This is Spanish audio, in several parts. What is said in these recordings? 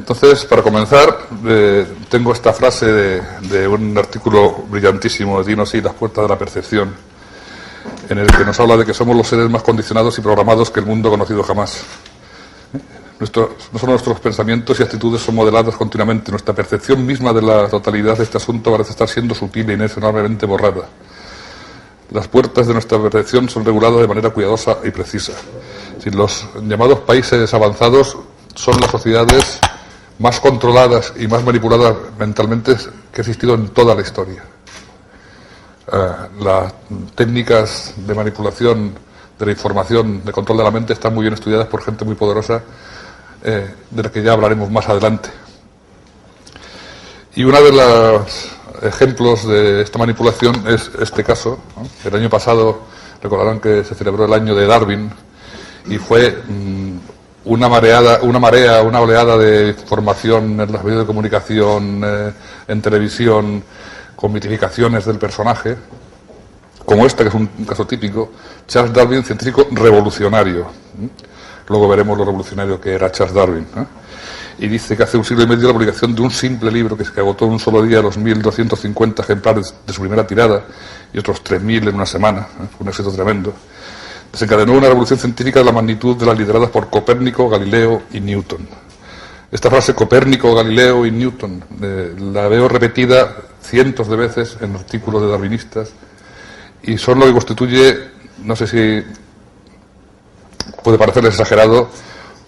Entonces, para comenzar, tengo esta frase de un artículo brillantísimo de Dino Sí, Las puertas de la percepción, en el que nos habla de que somos los seres más condicionados y programados que el mundo ha conocido jamás. No solo nuestros pensamientos y actitudes son modelados continuamente, nuestra percepción misma de la totalidad de este asunto parece estar siendo sutil e inexorablemente borrada. Las puertas de nuestra percepción son reguladas de manera cuidadosa y precisa. Si los llamados países avanzados son las sociedades más controladas y más manipuladas mentalmente que ha existido en toda la historia. Las técnicas de manipulación de la información, de control de la mente, están muy bien estudiadas por gente muy poderosa, de la que ya hablaremos más adelante. Y uno de los ejemplos de esta manipulación es este caso, ¿no? El año pasado, recordarán que se celebró el año de Darwin, y fue una oleada de información en los medios de comunicación, en televisión, con mitificaciones del personaje, como esta, que es un caso típico. Charles Darwin, científico revolucionario. Luego veremos lo revolucionario que era Charles Darwin, ¿eh? Y dice que hace un siglo y medio la publicación de un simple libro que agotó en un solo día los 1.250 ejemplares de su primera tirada y otros 3.000 en una semana, fue un éxito tremendo, desencadenó una revolución científica de la magnitud de las lideradas por Copérnico, Galileo y Newton. Esta frase, Copérnico, Galileo y Newton, la veo repetida cientos de veces en artículos de darwinistas, y son lo que constituye, no sé si puede parecerles exagerado,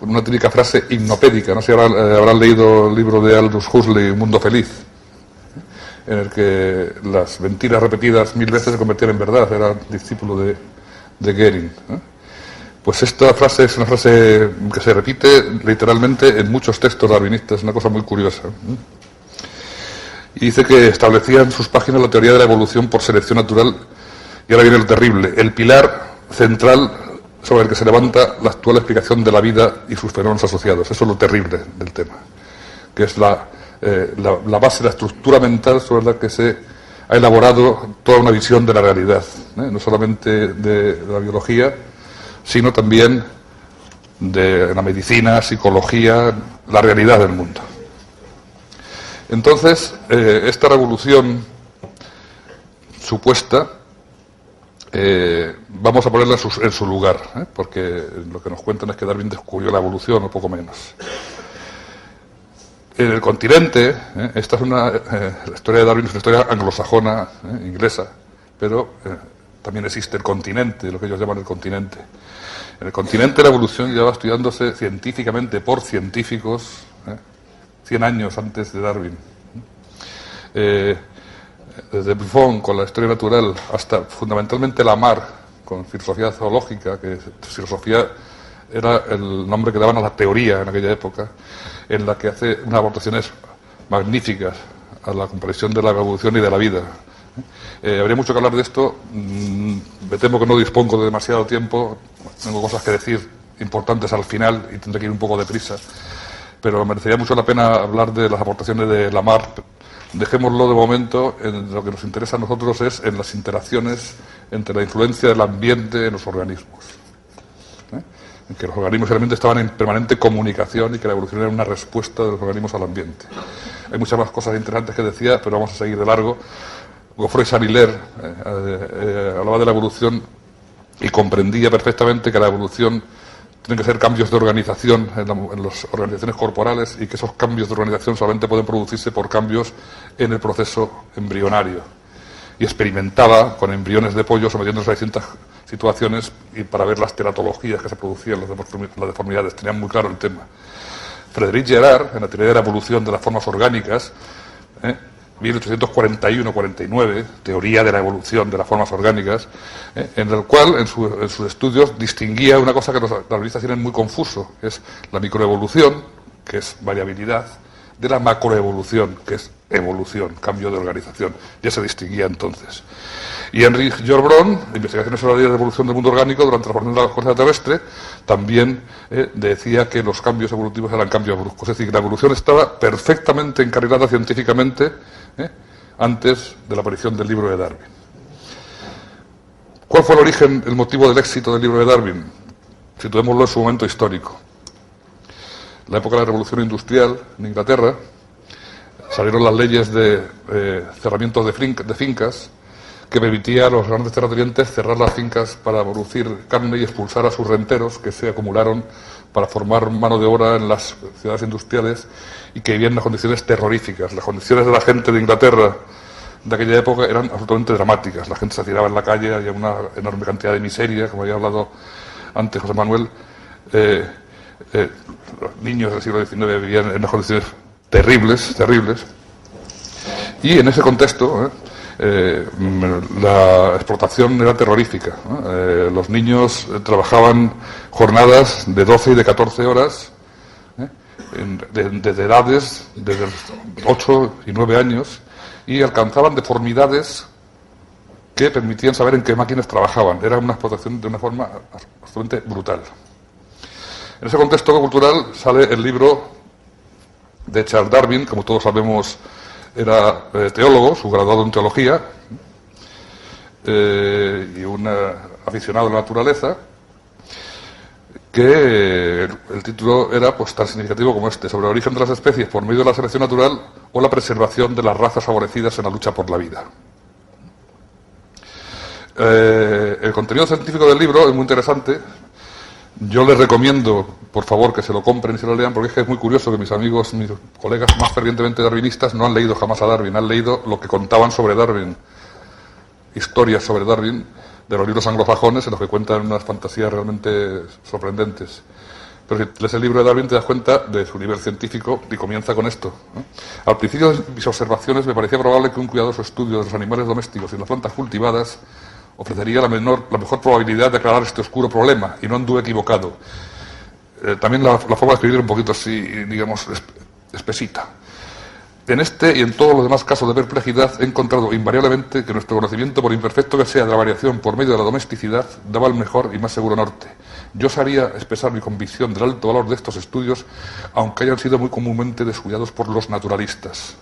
una típica frase hipnopédica. No sé si habrán leído el libro de Aldous Huxley, Un mundo feliz, en el que las mentiras repetidas 1000 veces se convertían en verdad. Era discípulo de Goering, ¿eh? Pues esta frase es una frase que se repite literalmente en muchos textos darwinistas, una cosa muy curiosa. Y dice que establecía en sus páginas la teoría de la evolución por selección natural, y ahora viene lo terrible, el pilar central sobre el que se levanta la actual explicación de la vida y sus fenómenos asociados. Eso es lo terrible del tema, que es la base, la estructura mental sobre la que se ha elaborado toda una visión de la realidad, no solamente de la biología, sino también de la medicina, psicología, la realidad del mundo. Entonces, esta revolución supuesta, vamos a ponerla en su lugar, porque lo que nos cuentan es que Darwin descubrió la evolución o poco menos. En el continente, esta es la historia de Darwin es una historia anglosajona, inglesa, pero también existe el continente, lo que ellos llaman el continente. En el continente la evolución lleva estudiándose científicamente por científicos 100 años antes de Darwin. Desde Buffon con la historia natural hasta fundamentalmente Lamarck con filosofía zoológica, que filosofía era el nombre que daban a la teoría en aquella época, en la que hace unas aportaciones magníficas a la comprensión de la evolución y de la vida. Habría mucho que hablar de esto. Me temo que no dispongo de demasiado tiempo, tengo cosas que decir importantes al final y tendré que ir un poco deprisa, pero merecería mucho la pena hablar de las aportaciones de Lamarck. Dejémoslo de momento. En lo que nos interesa a nosotros es en las interacciones entre la influencia del ambiente en los organismos, en que los organismos realmente estaban en permanente comunicación y que la evolución era una respuesta de los organismos al ambiente. Hay muchas más cosas interesantes que decía, pero vamos a seguir de largo. Godefroy Saint-Hilaire hablaba de la evolución y comprendía perfectamente que la evolución tiene que ser cambios de organización en las organizaciones corporales, y que esos cambios de organización solamente pueden producirse por cambios en el proceso embrionario. Y experimentaba con embriones de pollo sometiéndose a distintas situaciones y para ver las teratologías que se producían, las deformidades. Tenían muy claro el tema. Frédéric Gérard, en la teoría de la evolución de las formas orgánicas, 1841-49, teoría de la evolución de las formas orgánicas, en el cual, en sus estudios, distinguía una cosa que los darwinistas tienen muy confuso, que es la microevolución, que es variabilidad, de la macroevolución, que es evolución, cambio de organización. Ya se distinguía entonces. Y Henry George Brown, investigaciones sobre la teoría de evolución del mundo orgánico durante la formación de la corteza terrestre, también decía que los cambios evolutivos eran cambios bruscos. Es decir, que la evolución estaba perfectamente encarrilada científicamente antes de la aparición del libro de Darwin. ¿Cuál fue el origen, el motivo del éxito del libro de Darwin? Situémoslo en su momento histórico. la época de la Revolución Industrial en Inglaterra, salieron las leyes de cerramientos de fincas que permitía a los grandes terratenientes cerrar las fincas para producir carne y expulsar a sus renteros que se acumularon para formar mano de obra en las ciudades industriales y que vivían en unas condiciones terroríficas. Las condiciones de la gente de Inglaterra de aquella época eran absolutamente dramáticas. La gente se tiraba en la calle, había una enorme cantidad de miseria, como había hablado antes José Manuel. Los niños del siglo XIX vivían en unas condiciones terribles, terribles. Y en ese contexto, la explotación era terrorífica, ¿no? Los niños trabajaban jornadas de 12 y de 14 horas, desde edades desde 8 y 9 años, y alcanzaban deformidades que permitían saber en qué máquinas trabajaban. Era una explotación de una forma absolutamente brutal. En ese contexto cultural sale el libro de Charles Darwin. Como todos sabemos, era teólogo, subgraduado en teología, y un aficionado a la naturaleza, que el título era pues tan significativo como este: sobre el origen de las especies por medio de la selección natural o la preservación de las razas favorecidas en la lucha por la vida. El contenido científico del libro es muy interesante. Yo les recomiendo, por favor, que se lo compren y se lo lean, porque es muy curioso que mis amigos, mis colegas más fervientemente darwinistas no han leído jamás a Darwin, han leído lo que contaban sobre Darwin, historias sobre Darwin, de los libros anglosajones, en los que cuentan unas fantasías realmente sorprendentes. Pero si lees el libro de Darwin te das cuenta de su nivel científico y comienza con esto, ¿no? Al principio de mis observaciones me parecía probable que un cuidadoso estudio de los animales domésticos y las plantas cultivadas ofrecería la mejor probabilidad de aclarar este oscuro problema, y no anduve equivocado. También la forma de escribir un poquito así, digamos, espesita. En este y en todos los demás casos de perplejidad he encontrado invariablemente que nuestro conocimiento, por imperfecto que sea, de la variación por medio de la domesticidad, daba el mejor y más seguro norte. Yo osaría expresar mi convicción del alto valor de estos estudios, aunque hayan sido muy comúnmente descuidados por los naturalistas,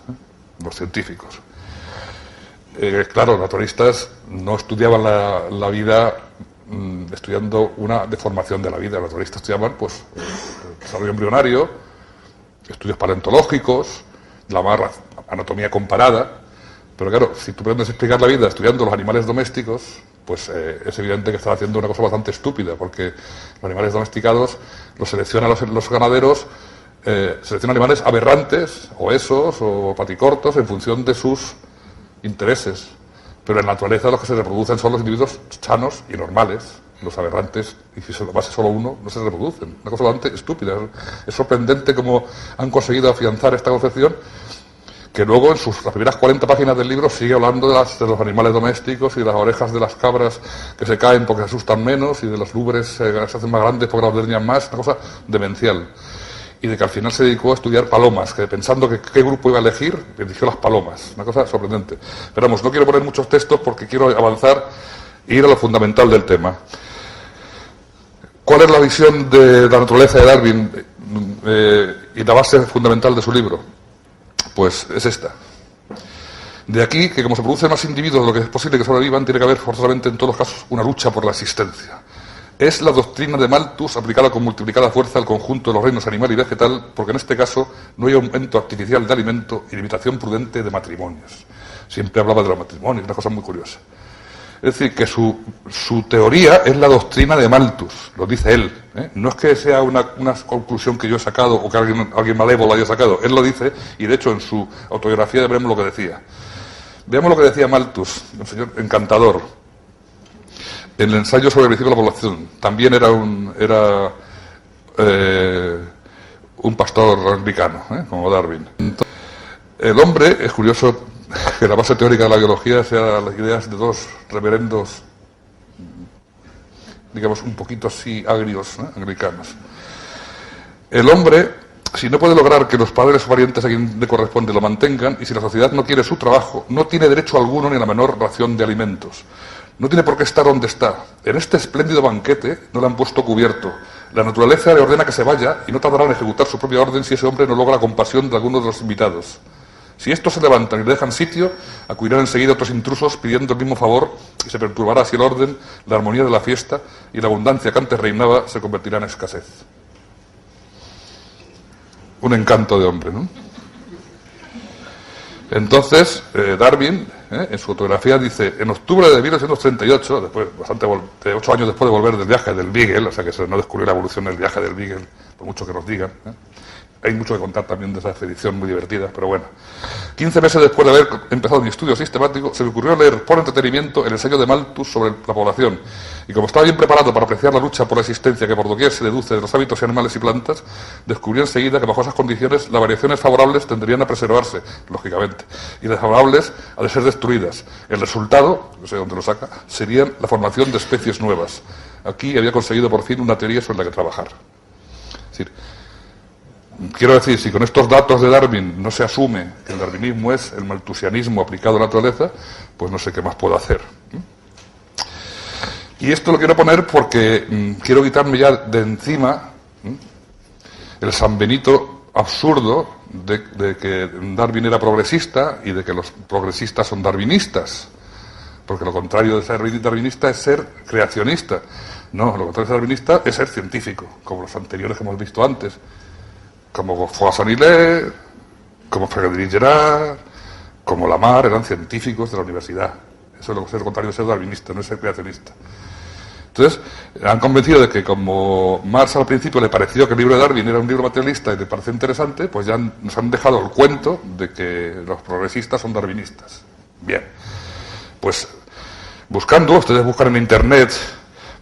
los científicos. Claro, los naturalistas no estudiaban la vida estudiando una deformación de la vida. Los naturalistas estudiaban pues el desarrollo embrionario, estudios paleontológicos, la anatomía comparada. Pero claro, si tú pretendes explicar la vida estudiando los animales domésticos, pues es evidente que estás haciendo una cosa bastante estúpida, porque los animales domesticados los seleccionan los ganaderos, seleccionan animales aberrantes, oesos o paticortos, en función de sus intereses. Pero en la naturaleza los que se reproducen son los individuos sanos y normales. Los aberrantes, y si se lo base solo uno, no se reproducen. Una cosa bastante estúpida. Es sorprendente cómo han conseguido afianzar esta concepción, que luego en las primeras 40 páginas del libro sigue hablando de los animales domésticos y de las orejas de las cabras que se caen porque se asustan menos, y de los lubres se hacen más grandes porque las ordeñan más. Una cosa demencial. Y de que al final se dedicó a estudiar palomas, que pensando que qué grupo iba a elegir, eligió las palomas. Una cosa sorprendente. Pero vamos, no quiero poner muchos textos porque quiero avanzar e ir a lo fundamental del tema. ¿Cuál es la visión de la naturaleza de Darwin y la base fundamental de su libro? Pues es esta. De aquí que, como se producen más individuos de lo que es posible que sobrevivan, tiene que haber forzosamente en todos los casos una lucha por la existencia. Es la doctrina de Malthus aplicada con multiplicada fuerza al conjunto de los reinos animal y vegetal, porque en este caso no hay aumento artificial de alimento y limitación prudente de matrimonios. Siempre hablaba de los matrimonios, una cosa muy curiosa. Es decir, que su teoría es la doctrina de Malthus, lo dice él, ¿eh? No es que sea una conclusión que yo he sacado o que alguien malévolo haya sacado, él lo dice, y de hecho en su autobiografía veremos lo que decía. Veamos lo que decía Malthus, un señor encantador. En el ensayo sobre el principio de la población, también era un pastor anglicano, como Darwin. Entonces, el hombre, es curioso que la base teórica de la biología sea las ideas de dos reverendos, digamos, un poquito así agrios, anglicanos. El hombre, si no puede lograr que los padres o parientes a quien le corresponde lo mantengan, y si la sociedad no quiere su trabajo, no tiene derecho alguno ni a la menor ración de alimentos. No tiene por qué estar donde está. En este espléndido banquete no le han puesto cubierto. La naturaleza le ordena que se vaya y no tardará en ejecutar su propia orden si ese hombre no logra la compasión de alguno de los invitados. Si estos se levantan y le dejan sitio, acudirán enseguida otros intrusos pidiendo el mismo favor, y se perturbará así el orden, la armonía de la fiesta, y la abundancia que antes reinaba se convertirá en escasez. un encanto de hombre, ¿no? Entonces, Darwin, en su autobiografía dice, en octubre de 1938, después, 8 años después de volver del viaje del Beagle, o sea que se no descubrió la evolución del viaje del Beagle, por mucho que nos digan, hay mucho que contar también de esa expedición muy divertida, pero bueno. 15 meses después de haber empezado mi estudio sistemático, se me ocurrió leer por entretenimiento el ensayo de Malthus sobre la población. Y como estaba bien preparado para apreciar la lucha por la existencia que por doquier se deduce de los hábitos de animales y plantas, descubrí enseguida que bajo esas condiciones las variaciones favorables tendrían a preservarse, lógicamente, y las favorables a de ser destruidas. El resultado, no sé dónde lo saca, sería la formación de especies nuevas. Aquí había conseguido por fin una teoría sobre la que trabajar. Es decir, quiero decir, si con estos datos de Darwin no se asume que el darwinismo es el malthusianismo aplicado a la naturaleza, pues no sé qué más puedo hacer. Y esto lo quiero poner porque quiero quitarme ya de encima el sanbenito absurdo de que Darwin era progresista y de que los progresistas son darwinistas. Porque lo contrario de ser darwinista es ser creacionista. No, lo contrario de ser darwinista es ser científico, como los anteriores que hemos visto antes. Como Foix-Sanillet, como Frédéric Gerard, como Lamarck, eran científicos de la universidad. Eso es lo contrario de ser darwinista, no es ser creacionista. Entonces, han convencido de que como Marx al principio le pareció que el libro de Darwin era un libro materialista y le pareció interesante, pues ya nos han dejado el cuento de que los progresistas son darwinistas. Bien, pues buscando, ustedes buscan en internet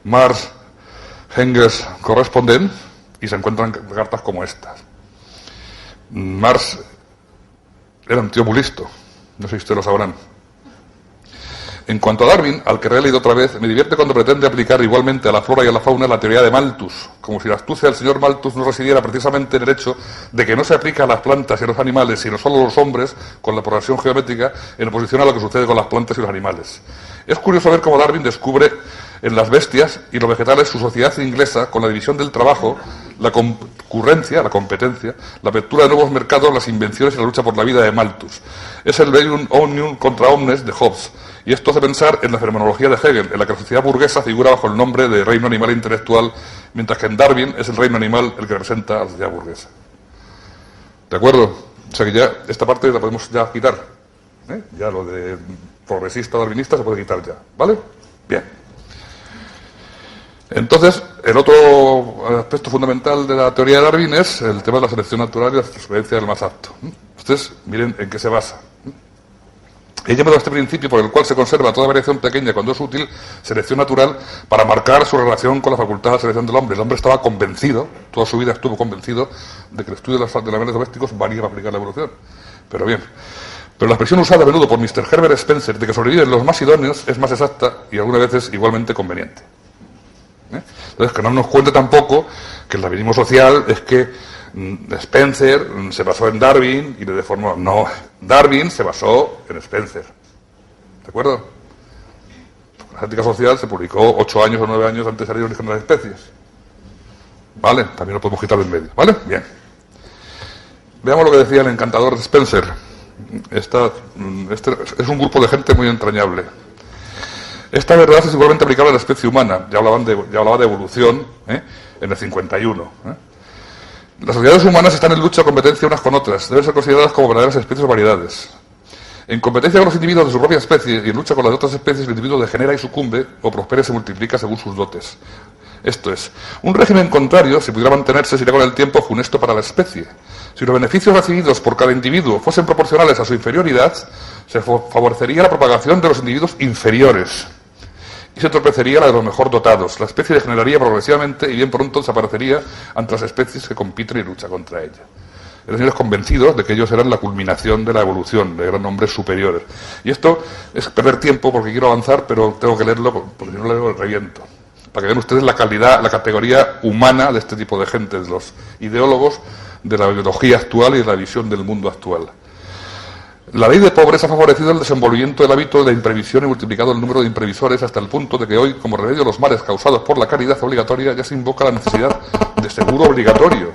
Marx, Engels, corresponden y se encuentran cartas como estas. Marx era un tío muy listo, no sé si ustedes lo sabrán. En cuanto a Darwin, al que he leído otra vez, me divierte cuando pretende aplicar igualmente a la flora y a la fauna la teoría de Malthus, como si la astucia del señor Malthus no residiera precisamente en el hecho de que no se aplica a las plantas y a los animales, sino solo a los hombres, con la progresión geométrica, en oposición a lo que sucede con las plantas y los animales. Es curioso ver cómo Darwin descubre en las bestias y los vegetales su sociedad inglesa con la división del trabajo, la concurrencia, la competencia, la apertura de nuevos mercados, las invenciones y la lucha por la vida de Malthus. Es el Rerum Omnium contra Omnes de Hobbes. Y esto hace pensar en la fenomenología de Hegel, en la que la sociedad burguesa figura bajo el nombre de reino animal intelectual, mientras que en Darwin es el reino animal el que representa a la sociedad burguesa. ¿De acuerdo? O sea que ya esta parte la podemos ya quitar. Ya lo de progresista darwinista se puede quitar ya. ¿Vale? Bien. Entonces, el otro aspecto fundamental de la teoría de Darwin es el tema de la selección natural y la supervivencia del más apto. Ustedes miren en qué se basa. He llamado a este principio por el cual se conserva toda variación pequeña cuando es útil, selección natural, para marcar su relación con la facultad de selección del hombre. El hombre estaba convencido, toda su vida estuvo convencido, de que el estudio de los animales domésticos valía para aplicar la evolución. Pero bien, pero la expresión usada a menudo por Mr. Herbert Spencer de que sobreviven los más idóneos es más exacta y algunas veces igualmente conveniente. Entonces, que no nos cuente tampoco que el darwinismo social es que Spencer se basó en Darwin y le deformó. No, Darwin se basó en Spencer. ¿De acuerdo? La ética social se publicó 8 años o 9 años antes de salir el origen de las especies. ¿Vale? También lo podemos quitar de en medio. ¿Vale? Bien. Veamos lo que decía el encantador de Spencer. Este es un grupo de gente muy entrañable. Esta verdad es igualmente aplicable a la especie humana. Ya hablaba de evolución en el 51. Las sociedades humanas están en lucha o competencia unas con otras. Deben ser consideradas como verdaderas especies o variedades. En competencia con los individuos de su propia especie y en lucha con las de otras especies, el individuo degenera y sucumbe o prospera y se multiplica según sus dotes. Esto es, un régimen contrario, si pudiera mantenerse, sería con el tiempo funesto para la especie. Si los beneficios recibidos por cada individuo fuesen proporcionales a su inferioridad, se favorecería la propagación de los individuos inferiores y se entorpecería la de los mejor dotados. La especie degeneraría progresivamente y bien pronto desaparecería ante las especies que compiten y luchan contra ella. Eran señores convencidos de que ellos eran la culminación de la evolución, eran hombres superiores. Y esto es perder tiempo porque quiero avanzar, pero tengo que leerlo porque si no lo leo el reviento. Para que vean ustedes la calidad, la categoría humana de este tipo de gente, de los ideólogos de la biología actual y de la visión del mundo actual. La ley de pobres ha favorecido el desenvolvimiento del hábito de la imprevisión y multiplicado el número de imprevisores hasta el punto de que hoy, como remedio a los males causados por la caridad obligatoria, ya se invoca la necesidad de seguro obligatorio.